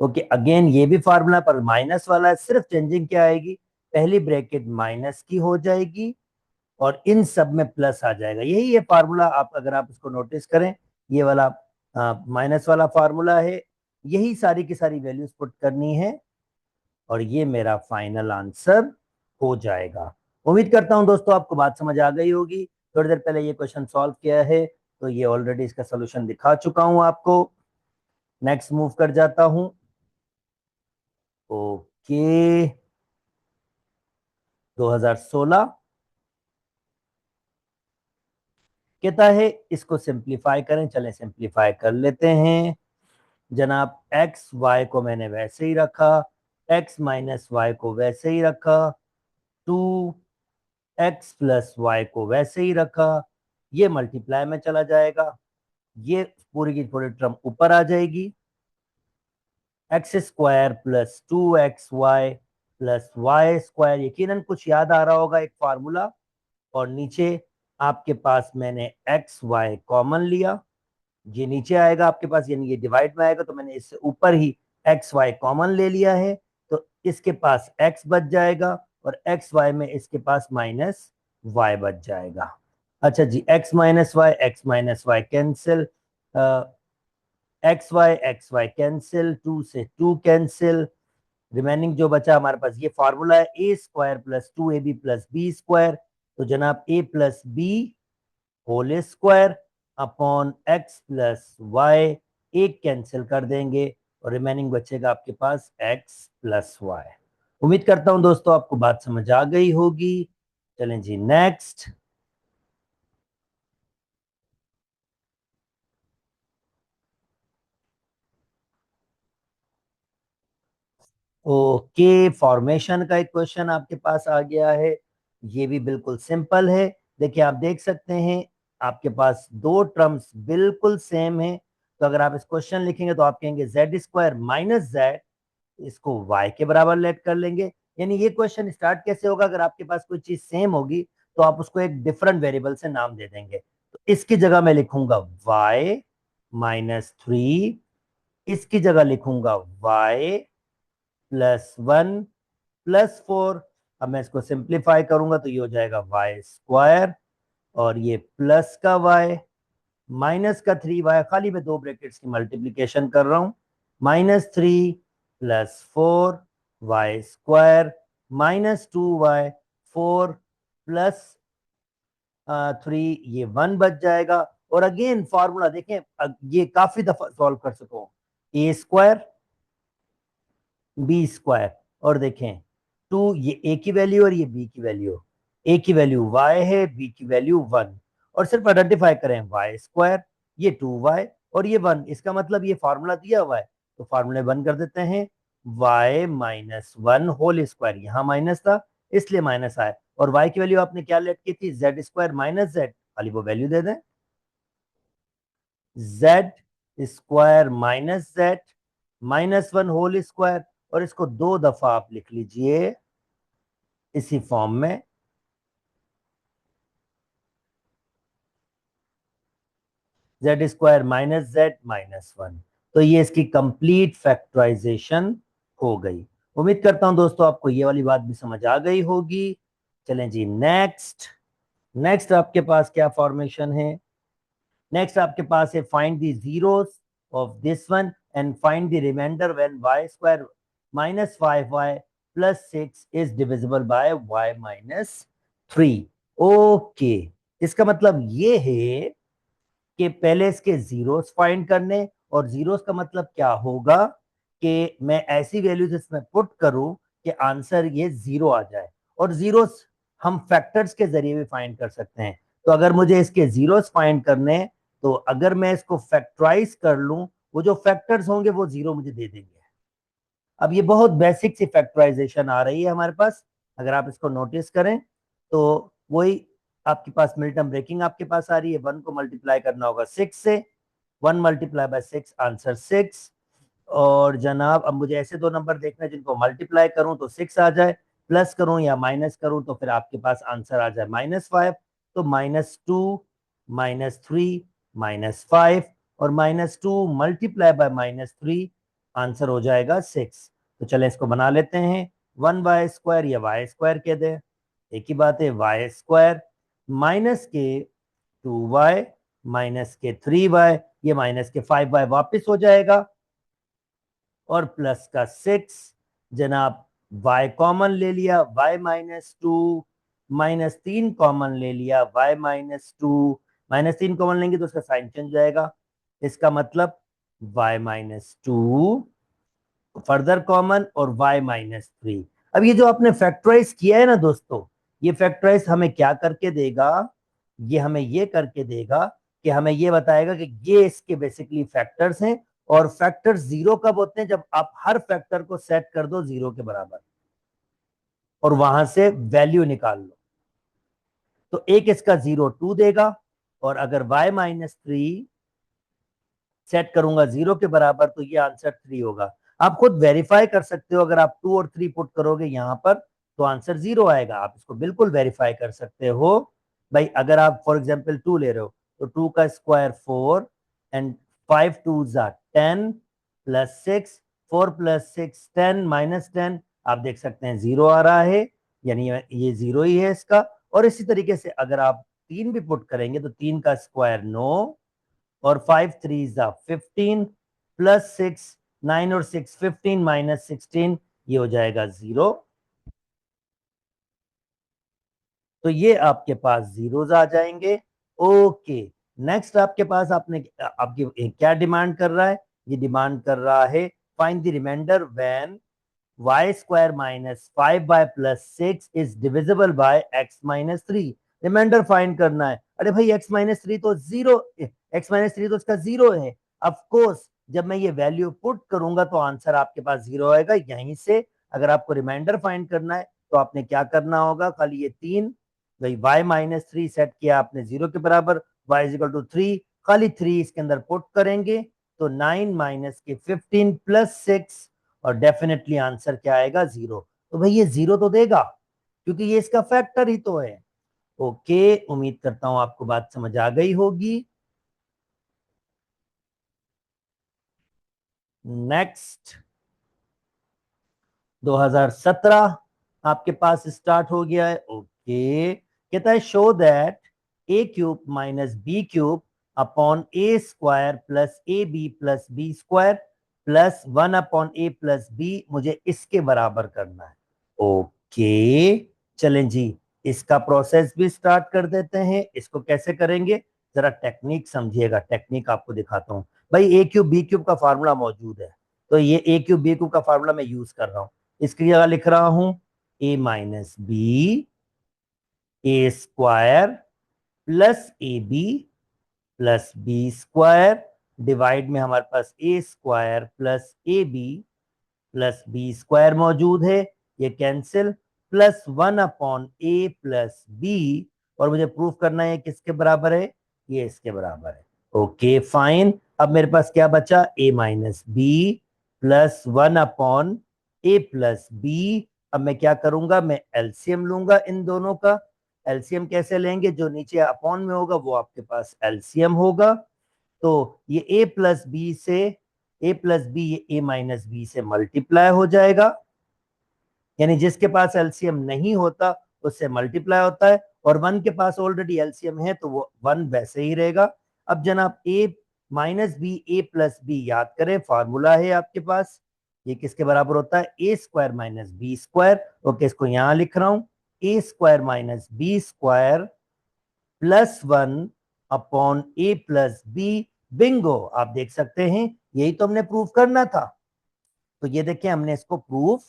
ओके, अगेन ये भी फार्मूला पर माइनस वाला है, सिर्फ चेंजिंग क्या आएगी, पहली ब्रैकेट माइनस की हो जाएगी और इन सब में प्लस आ जाएगा। यही है फार्मूला, आप अगर आप इसको नोटिस करें, ये वाला माइनस वाला फार्मूला है, यही सारी की सारी वैल्यूज पुट करनी है और ये मेरा फाइनल आंसर हो जाएगा। उम्मीद करता हूं दोस्तों आपको बात समझ आ गई होगी। थोड़ी देर पहले ये क्वेश्चन सॉल्व किया है, तो ये ऑलरेडी इसका सोल्यूशन दिखा चुका हूं आपको। नेक्स्ट मूव कर जाता हूं। ओके, 2016 कहता है इसको सिंप्लीफाई करें। चलें सिंप्लीफाई कर लेते हैं जनाब। एक्स वाई को मैंने वैसे ही रखा, एक्स माइनस वाई को वैसे ही रखा, 2x प्लस वाई को वैसे ही रखा। ये मल्टीप्लाई में चला जाएगा, ये पूरी की पूरी टर्म ऊपर आ जाएगी। एक्स स्क्वायर प्लस 2xy प्लस वाई स्क्वायर, यकीनन कुछ याद आ रहा होगा, एक फार्मूला। और नीचे आपके पास मैंने एक्स वाई कॉमन लिया, ये नीचे आएगा आपके पास, यानी ये डिवाइड में आएगा, तो मैंने इससे ऊपर ही एक्स वाई कॉमन ले लिया है, तो इसके पास एक्स बच जाएगा और एक्स वाई में इसके पास माइनस वाई बच जाएगा। अच्छा जी, X minus Y cancel, X Y cancel, 2 से 2 कैंसिल, रिमेनिंग जो बचा हमारे पास ये फॉर्मूला है, A square plus 2ab plus B square. तो जनाब a plus B whole square upon X plus Y, एक कैंसिल कर देंगे और रिमेनिंग बचेगा आपके पास एक्स प्लस वाई। उम्मीद करता हूं दोस्तों आपको बात समझ आ गई होगी। चलें जी नेक्स्ट। ओके, फॉर्मेशन का एक क्वेश्चन आपके पास आ गया है, ये भी बिल्कुल सिंपल है। देखिए आप देख सकते हैं आपके पास दो टर्म्स बिल्कुल सेम है, तो अगर आप इस क्वेश्चन लिखेंगे तो आप कहेंगे जेड स्क्वायर माइनस जेड, इसको y के बराबर लेट कर लेंगे। यानी ये क्वेश्चन स्टार्ट कैसे होगा, अगर आपके पास कोई चीज सेम होगी तो आप उसको एक डिफरेंट वेरिएबल से नाम दे देंगे। तो इसकी जगह मैं लिखूंगा y माइनस 3, इसकी जगह लिखूंगा y प्लस 1 प्लस 4। अब मैं इसको सिंप्लीफाई करूंगा तो ये हो जाएगा वाई स्क्वायर, और ये प्लस का y माइनस का 3y, खाली मैं दो ब्रैकेट्स की मल्टीप्लीकेशन कर रहा हूं, -3 plus 4 Y square minus 2y, 4 plus 3, ये 1 बच जाएगा। और अगेन फॉर्मूला देखें, ये काफी दफा सॉल्व कर सको, ए स्क्वायर बी स्क्वायर, और देखें 2, ये ए की वैल्यू और ये बी की वैल्यू, ए की वैल्यू y है, बी की वैल्यू 1, और सिर्फ आइडेंटिफाई करें वाई स्क्वायर, ये 2y और ये 1, इसका मतलब ये फार्मूला दिया हुआ है, तो फार्मूले 1 कर देते हैं, y माइनस 1 होल स्क्वायर, यहाँ माइनस था इसलिए माइनस आया, और y की वैल्यू आपने क्या लेट की थी, जेड स्क्वायर माइनस जेड, खाली वो वैल्यू दे दें, Z square minus Z -1 whole square, और इसको दो दफा आप लिख लीजिए इसी फॉर्म में, जेड स्क्वायर माइनस जेड -1। तो ये इसकी कंप्लीट फैक्टराइजेशन हो गई। उम्मीद करता हूं दोस्तों आपको ये वाली बात भी समझ आ गई होगी। चलें जी नेक्स्ट। नेक्स्ट आपके पास क्या फॉर्मेशन है, नेक्स्ट आपके पास है find the zeros of this one and find the remainder when y square minus 5y plus 6 is divisible by y minus 3। Okay, इसका मतलब ये है कि पहले इसके जीरोस फाइंड करने, और जीरोस का मतलब क्या होगा कि मैं ऐसी वैल्यूज इसमें पुट करूं कि आंसर ये जीरो आ जाए, और जीरोस हम फैक्टर्स के जरिए भी फाइंड कर सकते हैं। तो अगर मुझे इसके जीरोस फाइंड करने, तो अगर मैं इसको फैक्टराइज कर लूं, वो जो फैक्टर्स होंगे वो जीरो मुझे दे देंगे। अब ये बहुत बेसिक सी फैक्टराइजेशन आ रही है हमारे पास, अगर आप इसको नोटिस करें तो वही आपके पास मिल्टन ब्रेकिंग आपके पास आ रही है, 1 को मल्टीप्लाई करना होगा 6 से, 1 मल्टीप्लाई बाय 6 आंसर 6। और जनाब अब मुझे ऐसे दो नंबर देखना है जिनको मल्टीप्लाई करूं तो 6 आ जाए, प्लस करूं या माइनस करूं तो फिर आपके पास आंसर आ जाए -5। तो -2 -3 -5, और -2 मल्टीप्लाई बाय -3 आंसर हो जाएगा 6। तो चलें इसको बना लेते हैं, 1y स्क्वायर या वाई स्क्वायर कह दें, एक ही बात है, वाई स्क्वायर माइनस के 2y माइनस के 3y, ये माइनस के 5y वापिस हो जाएगा, और प्लस का 6, जनाब y कॉमन ले लिया, y -2 -3 कॉमन ले लिया, y-2, -3 कॉमन लेंगे तो उसका साइन चेंज जाएगा, इसका मतलब y-2 फर्दर कॉमन और y-3। अब ये जो आपने फैक्टराइज किया है ना दोस्तों, ये फैक्टराइज हमें क्या करके देगा, ये हमें ये करके देगा कि हमें ये बताएगा कि ये इसके बेसिकली फैक्टर्स हैं, और फैक्टर्स जीरो कब होते हैं, जब आप हर फैक्टर को सेट कर दो जीरो के बराबर और वहां से वैल्यू निकाल लो। तो एक इसका 0 2 देगा, और अगर y-3 सेट करूंगा जीरो के बराबर तो ये आंसर 3 होगा। आप खुद वेरीफाई कर सकते हो, अगर आप 2 और 3 पुट करोगे यहां पर तो आंसर 0 आएगा, आप इसको बिल्कुल वेरीफाई कर सकते हो। भाई अगर आप फॉर एग्जांपल 2 ले रहे हो तो 2 का स्क्वायर 4 एंड 5 2 जा 10 प्लस 6, 4 प्लस 6 10 -10, आप देख सकते हैं 0 आ रहा है, यानी ये 0 ही है इसका। और इसी तरीके से अगर आप 3 भी पुट करेंगे तो 3 का स्क्वायर 9 और 5 3 जा 15 प्लस 6 9 और 6 15 -16, ये हो जाएगा 0। तो ये आपके पास जीरोस आ जाएंगे। ओके, नेक्स्ट आपके पास आपने आपकी क्या डिमांड कर रहा है, ये डिमांड कर रहा है find the remainder when y² -5 by +6 is divisible by x-3। Remainder find करना है। अरे भाई x-3 तो जीरो, x-3 तो इसका जीरो है। ऑफ कोर्स जब मैं ये वैल्यू पुट करूंगा तो आंसर आपके पास जीरो आएगा। यहीं से अगर आपको रिमाइंडर फाइंड करना है तो आपने क्या करना होगा, खाली ये 3, भाई y-3 सेट किया आपने जीरो के बराबर, y = 3, खाली 3 इसके अंदर पुट करेंगे तो 9 माइनस के 15 प्लस 6, और डेफिनेटली आंसर क्या आएगा, जीरो। तो भाई ये जीरो तो देगा क्योंकि ये इसका फैक्टर ही तो है। ओके, उम्मीद करता हूं आपको बात समझ आ गई होगी। नेक्स्ट 2017 आपके पास स्टार्ट हो गया है। ओके, कहता है show that a³ -b³ upon a² plus ab plus b² plus 1/a+b, मुझे इसके बराबर करना है। ओके, चलें जी, इसका प्रोसेस भी स्टार्ट कर देते हैं। इसको कैसे करेंगे, जरा टेक्निक समझिएगा, टेक्निक आपको दिखाता हूं। भाई a³ b³ का फार्मूला मौजूद है, तो ये a³ b³ का फार्मूला मैं यूज कर रहा हूं। इसकी जगह लिख रहा हूं a-b a² + ab + b² divide में हमारे पास a² + ab + b² मौजूद है, ये कैंसिल, प्लस 1/a+b, और मुझे प्रूफ करना है किसके बराबर है, ये इसके बराबर है। ओके फाइन, अब मेरे पास क्या बचा, a-b प्लस 1/a+b। अब मैं क्या करूंगा, मैं एलसीएम लूंगा इन दोनों का। एलसीएम कैसे लेंगे, जो नीचे अपॉन में होगा वो आपके पास एलसीएम होगा। तो ये a+b ये a-b से मल्टीप्लाई हो जाएगा, यानी जिसके पास एलसीएम नहीं होता उससे मल्टीप्लाई होता है, और वन के पास ऑलरेडी एलसीएम है तो वो वन वैसे ही रहेगा। अब जनाब a-b a+b याद करें, फार्मूला है आपके पास, ये किसके बराबर होता है, a² - b²। ओके, इसको यहां लिख रहा हूं, a² - b² plus 1/a+b। Bingo, आप देख सकते हैं यही तो हमने प्रूफ करना था। तो ये देखिए हमने इसको प्रूफ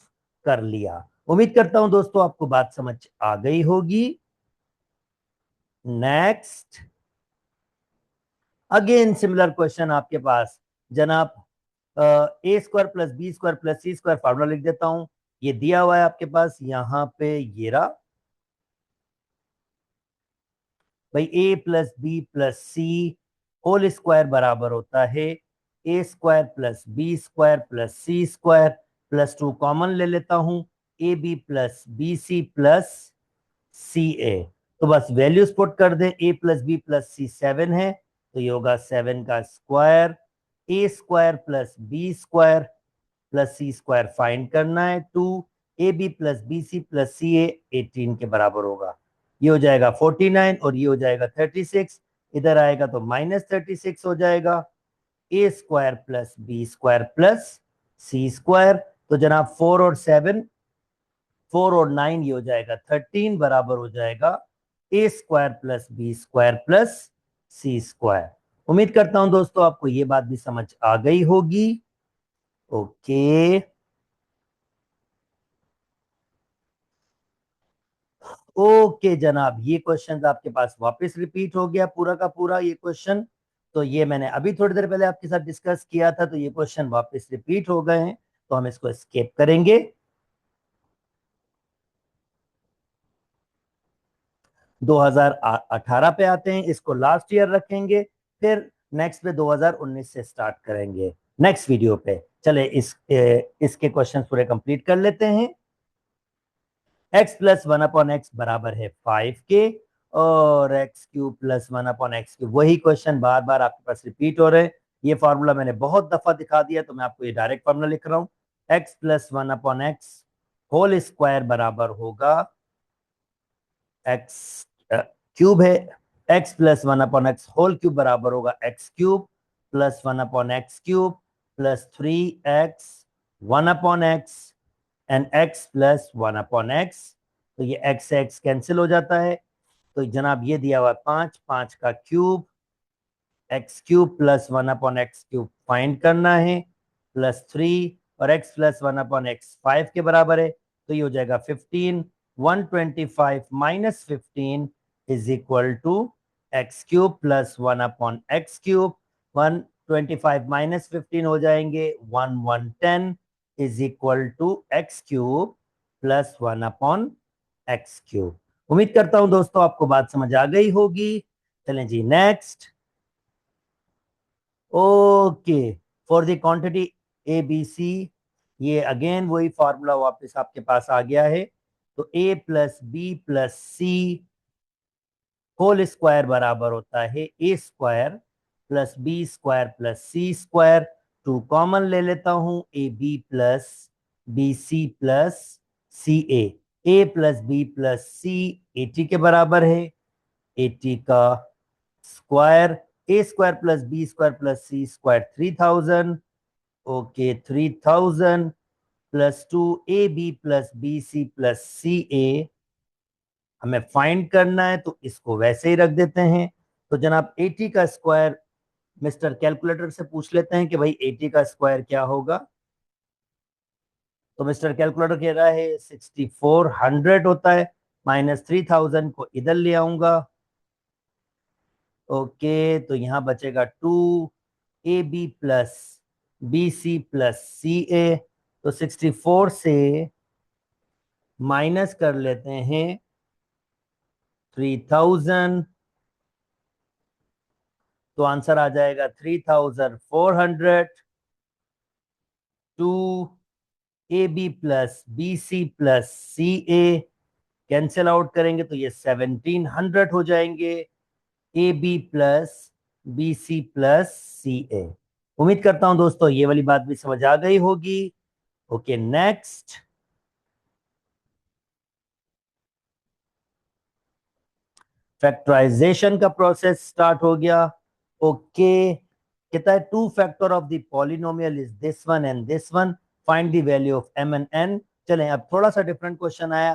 कर लिया। उम्मीद करता हूं दोस्तों आपको बात समझ आ गई होगी। नेक्स्ट, अगेन सिमिलर क्वेश्चन आपके पास जनाब, a² + b² + c² फार्मूला लिख देता हूं। ये दिया हुआ है आपके पास यहां पे, ये रहा भाई, a + b + c whole square बराबर होता है a² + b² + c² +2 कॉमन ले लेता हूं, ab + bc + ca। तो बस वैल्यूज पुट कर दें, a + b + c 7 है तो ये होगा 7 का square, a² + b² + c² find करना है 2, ab + bc + ca 18 के बराबर होगा। ये हो जाएगा 49 और ये हो जाएगा 36, इधर आएगा तो -36 हो जाएगा। a² + b² + c², तो जनाब 4 और 7 4 और 9 ये हो जाएगा 13 बराबर हो जाएगा A square plus B square plus C square. उम्मीद करता हूं दोस्तों आपको ये बात भी समझ आ गई होगी। ओके ओके जनाब, ये क्वेश्चन आपके पास वापस रिपीट हो गया पूरा का पूरा ये क्वेश्चन। तो ये मैंने अभी थोड़ी देर पहले आपके साथ डिस्कस किया था, तो ये क्वेश्चन वापस रिपीट हो गए हैं, तो हम इसको स्किप करेंगे। 2018 पे आते हैं, इसको लास्ट ईयर रखेंगे, फिर नेक्स्ट पे 2019 से स्टार्ट करेंगे नेक्स्ट वीडियो पे। चले इसके क्वेश्चन पूरे कंप्लीट कर लेते हैं। X plus one upon x बराबर है 5 के, और x cube plus one upon X cube, वही क्वेश्चन बार बार आपके पास रिपीट हो रहे हैं। ये फॉर्मूला मैंने बहुत दफा दिखा दिया, तो मैं आपको ये डायरेक्ट फॉर्मूला लिख रहा हूँ। X plus one upon X whole square बराबर होगा एक्स क्यूब है, X plus one upon X whole cube बराबर होगा X cube plus one upon X cube plus 3x one upon X and X plus one upon X. तो ये x से x cancel हो जाता है, तो जनाब ये दिया हुआ 5, 5 का cube, x cube plus one upon X cube find करना है, प्लस 3, और x plus one upon x 5 के बराबर है, तो ये हो जाएगा 15। 125 minus 15 is equal to X cube plus one upon X cube. 125 minus 15 हो जाएंगे 110 is equal to X cube plus one upon X cube. उम्मीद करता हूं दोस्तों आपको बात समझ आ गई होगी। चलें जी next. Okay, for the quantity A B C, ये अगेन वही फॉर्मूला वापस आपके पास आ गया है। तो A plus B plus C whole square बराबर होता है A square plus B square plus C square. Two common ले लेता हूं, A B plus B C plus C A plus B plus C 80 के बराबर है, 80 का square, A square plus B square plus C square 3000। Okay 3000 plus 2ab plus B C plus C A हमें find करना है, तो इसको वैसे ही रख देते हैं। तो जनाब 80 का स्क्वायर मिस्टर कैलकुलेटर से पूछ लेते हैं कि भाई 80 का स्क्वायर क्या होगा। तो मिस्टर कैलकुलेटर कह रहा है 6400 होता है, माइनस 3000 को इधर ले आऊंगा। ओके तो यहां बचेगा 2ab plus B C plus C A. तो 64 से माइनस कर लेते हैं 3000, तो आंसर आ जाएगा 3400। Two A B plus B C plus C A cancel out करेंगे तो ये 1700 हो जाएंगे, A B plus B C plus C A. उम्मीद करता हूं दोस्तों ये वाली बात भी समझ आ गई होगी। ओके नेक्स्ट, फैक्टराइजेशन का प्रोसेस स्टार्ट हो गया। ओके कहता है two factor of the polynomial is this one and this one, find the value of M and N. चलें अब थोड़ा सा डिफरेंट क्वेश्चन आया।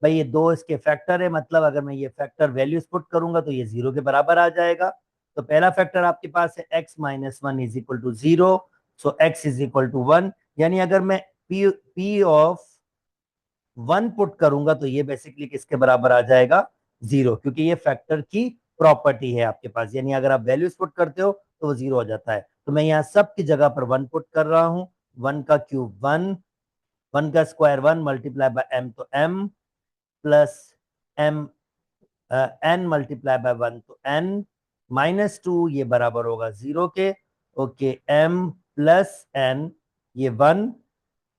भाई ये दो इसके फैक्टर है, मतलब अगर मैं ये फैक्टर वैल्यूज पुट करूंगा तो ये जीरो के बराबर आ जाएगा। तो पहला फैक्टर आपके पास है x minus one is equal to zero, so x is equal to one. यानी अगर मैं p ऑफ वन पुट करूंगा तो ये बेसिकली किसके बराबर आ जाएगा, जीरो, क्योंकि ये फैक्टर की प्रॉपर्टी है आपके पास। यानी अगर आप वैल्यूज पुट करते हो तो वो जीरो हो जाता है। तो मैं यहाँ सब की जगह पर वन पुट कर रहा हूँ। वन का क्यूब वन, वन का square one, multiply by M तो M, plus M N multiply by one तो एन, माइनस टू ये बराबर होगा जीरो के। ओके एम प्लस एन, ये वन,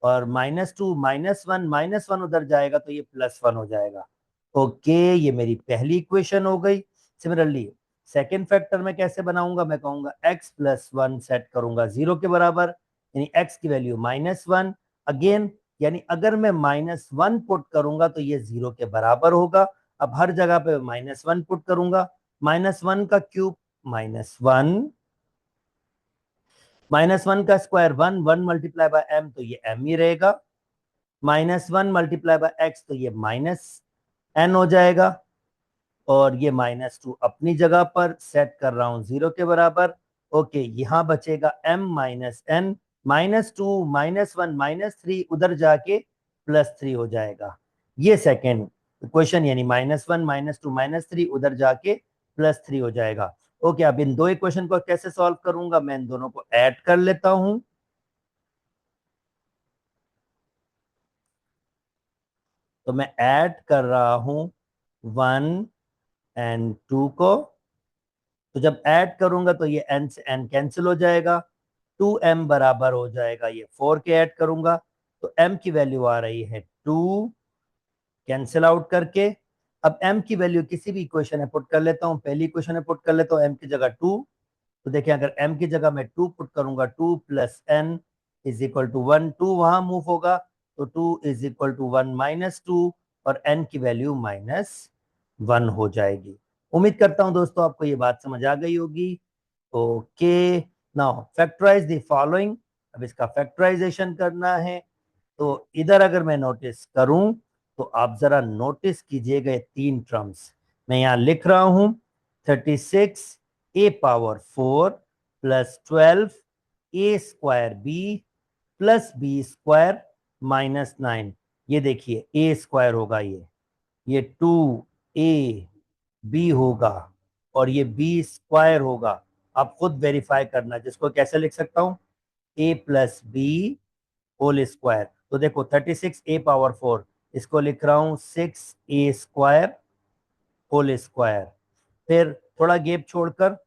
और माइनस टू माइनस वन उधर जाएगा तो ये प्लस वन हो जाएगा। ओके ये मेरी पहली इक्वेशन हो गई। सिमिलरली सेकेंड फैक्टर में कैसे बनाऊंगा, मैं कहूंगा x प्लस वन सेट करूंगा जीरो के बराबर, यानी x की वैल्यू माइनस वन अगेन, यानी अगर मैं माइनस वन पुट करूंगा तो ये जीरो के बराबर होगा। अब हर जगह पे माइनस वन पुट करूंगा, माइनस वन का cube minus one, minus one का square one, one multiply by M तो ये एम ही रहेगा, -1 मल्टीप्लाई बाय एक्स, तो ये -n हो जाएगा। और ये -2 अपनी जगह पर सेट कर रहा हूं 0 के बराबर। ओके, यहां बचेगा m माइनस n, -2 -1 -3 उधर जाके +3 हो जाएगा। ये सेकेंड क्वेश्चन, यानी -1 -2 -3 उधर जाके +3 हो जाएगा। ओके, अब इन दो इक्वेशन को कैसे सॉल्व करूंगा, मैं इन दोनों को ऐड कर लेता हूं। तो मैं ऐड कर रहा हूं 1 एंड 2 को। तो जब ऐड करूंगा तो ये n से n कैंसिल हो जाएगा, 2m बराबर हो जाएगा, ये 4 के ऐड करूंगा तो m की वैल्यू आ रही है 2, कैंसिल आउट करके। अब m की वैल्यू किसी भी इक्वेशन में पुट कर लेता हूं, पहली इक्वेशन में पुट कर लेता हूं m की जगह 2। तो देखिए, अगर m की जगह मैं 2 पुट करूंगा, 2 plus n is equal to 1, 2 वहां मूव होगा तो 2 इज इक्वल टू 1 -2, और n की वैल्यू -1 हो जाएगी। उम्मीद करता हूं दोस्तों आपको ये बात समझ आ गई होगी। Okay, now factorise the following. अब इसका फैक्टराइजेशन करना है। तो इधर अगर मैं नोटिस करूं तो आप जरा नोटिस कीजिएगा ये तीन टर्म्स मैं यहां लिख रहा हूं। 36a⁴ plus 12a² b plus b² -9। ये देखिए a² होगा, ये 2ab होगा, और ये b² होगा। आप खुद वेरीफाई करना, जिसको कैसे लिख सकता हूं, a plus B whole square. तो देखो 36a⁴ इसको लिख रहा हूं 6a² होल स्क्वायर। फिर थोड़ा गैप छोड़कर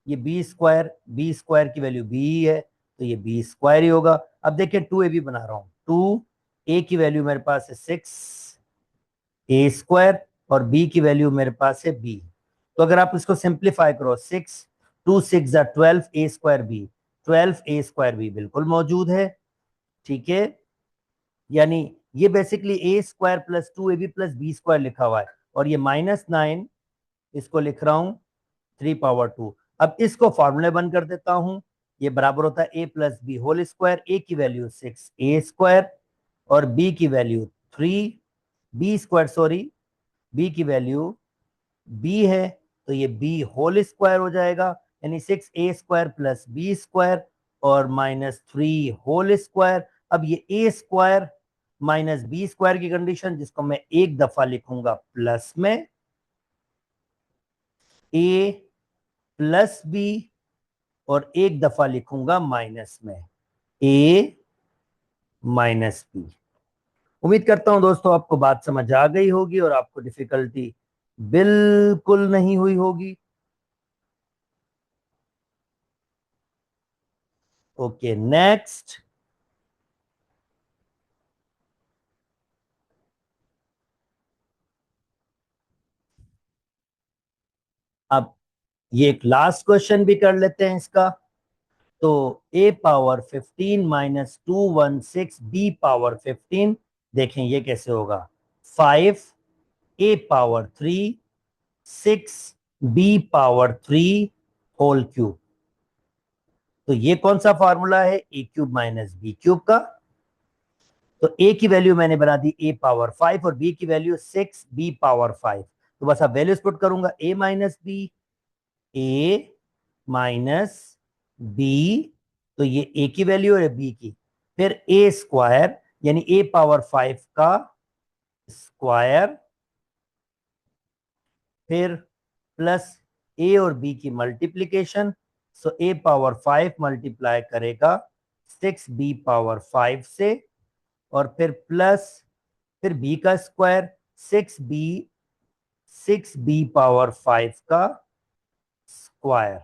ये बी स्क्वायर की वैल्यू बी ही है, तो ये b² ही होगा। अब देखिए 2ab बना रहा हूं, 2a की वैल्यू मेरे पास है 6a² और b की वैल्यू मेरे पास है b। तो अगर आप इसको सिंप्लीफाई करो, 6 2 6 12a² b, 12a² b बिल्कुल मौजूद है। ठीक है, यानी ये basically a² plus 2ab plus b² लिखा हुआ है, और ये -9 इसको लिख रहा हूं 3⁻²। अब इसको फॉर्मूले बंद कर देता हूं। ये बराबर होता है a plus B whole square, a की वैल्यू 6a² और b की वैल्यू 3b², सॉरी, b की वैल्यू b है, तो ये b होल स्क्वायर हो जाएगा, यानी 6a² प्लस b² और -3 होल स्क्वायर। अब ये a² माइनस b² की कंडीशन, जिसको मैं एक दफा लिखूंगा प्लस में, a प्लस b, और एक दफा लिखूंगा माइनस में, a माइनस b। उम्मीद करता हूं दोस्तों आपको बात समझ आ गई होगी और आपको डिफिकल्टी बिल्कुल नहीं हुई होगी। Okay, next. अब ये एक लास्ट क्वेश्चन भी कर लेते हैं इसका। तो a⁻15 -216 b⁻15, देखें ये कैसे होगा, 5a⁻3 6b⁻3 होल क्यूब। तो ये कौन सा फॉर्मूला है, a³ माइनस b³ का। तो a की वैल्यू मैंने बना दी a⁻5 और b की वैल्यू 6b⁻5। तो बस अब वैल्यूज पुट करूंगा, a माइनस बी, तो ये a की वैल्यू है b की, फिर a² यानी a⁻5 का स्क्वायर, फिर प्लस a और b की मल्टीप्लीकेशन। सो a⁻5 मल्टीप्लाई करेगा 6b⁻5 से, और फिर प्लस, फिर b का स्क्वायर 6b⁻5 का स्क्वायर।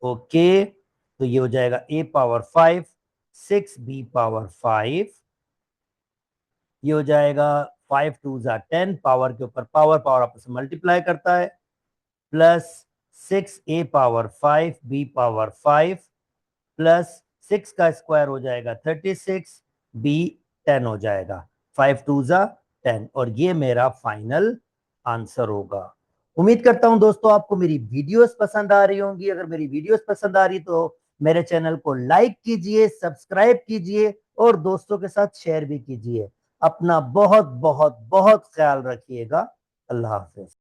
ओके, तो ये हो जाएगा a⁻5 6b⁻5, ये हो जाएगा 5 2 10, पावर के ऊपर पावर, पावर आपस में मल्टीप्लाई करता है, प्लस 6a⁻5 b⁻5 प्लस 6 का स्क्वायर हो जाएगा 36, b 10 हो जाएगा, 5 2 10, और ये मेरा फाइनल आंसर होगा। उम्मीद करता हूं दोस्तों आपको मेरी वीडियोस पसंद आ रही होंगी। अगर मेरी वीडियोस पसंद आ रही तो मेरे चैनल को लाइक कीजिए, सब्सक्राइब कीजिए और दोस्तों के साथ शेयर भी कीजिए। अपना बहुत बहुत बहुत ख्याल रखिएगा। अल्लाह हाफिज।